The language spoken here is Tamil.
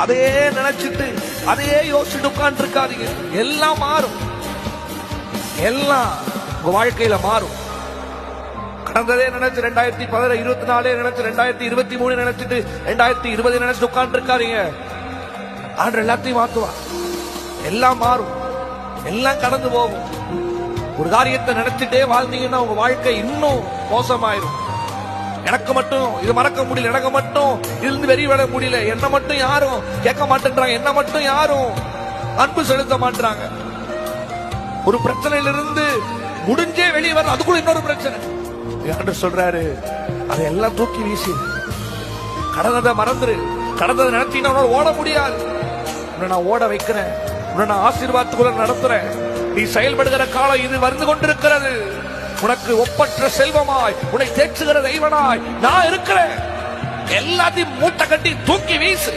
அதே நினைச்சிட்டு அதையே யோசிச்சுட்டு உட்கார்ந்து இருக்காதீங்க. எல்லாம் மாறும், எல்லாம் உங்க வாழ்க்கையில மாறும். கடந்ததே நினைச்சு 2024 நினைச்சு 2023 நினைச்சிட்டு 2020 நினைச்சு உட்கார்ந்து இருக்காதீங்க. ஆண்டு எல்லாத்தையும் மாத்துவா, எல்லாம் மாறும், எல்லாம் கடந்து போகும். ஒரு காரியத்தை நினைச்சிட்டே வாழ்ந்தீங்கன்னா உங்க வாழ்க்கை இன்னும் மோசமாயிரும். எனக்கு மட்டும் இது மறக்க முடியல, எனக்கு மட்டும் இருந்து வெறிவிட முடியல, என்ன மட்டும் யாரும் கேட்க மாட்டேன்றாங்க, என்ன மட்டும் யாரும் அன்பு செலுத்த மாட்டாங்க. ஒரு பிரச்சனையிலிருந்து முடிஞ்சே வெளியே வர அதுக்குள்ள இன்னொரு பிரச்சனை. ஆண்டவர் சொல்றாரு, அதையெல்லாம் தூக்கி வீசி, கடந்ததை மறந்துரு. கடந்ததை நினைச்சீங்கன்னா ஓட முடியாது. உன்னை நான் ஓட வைக்கிறேன், உன்னை நான் ஆசீர்வாதத்துக்குள்ள நடத்துறேன். நீ செயல்படுகிற காலம் இது வந்து கொண்டிருக்கிறது. உனக்கு ஒப்பற்ற செல்வமாய், உன்னை தேற்றுகிற தெய்வனாய் நான் இருக்கிறேன். எல்லாத்தையும் மூட்டை கட்டி தூக்கி வீசு.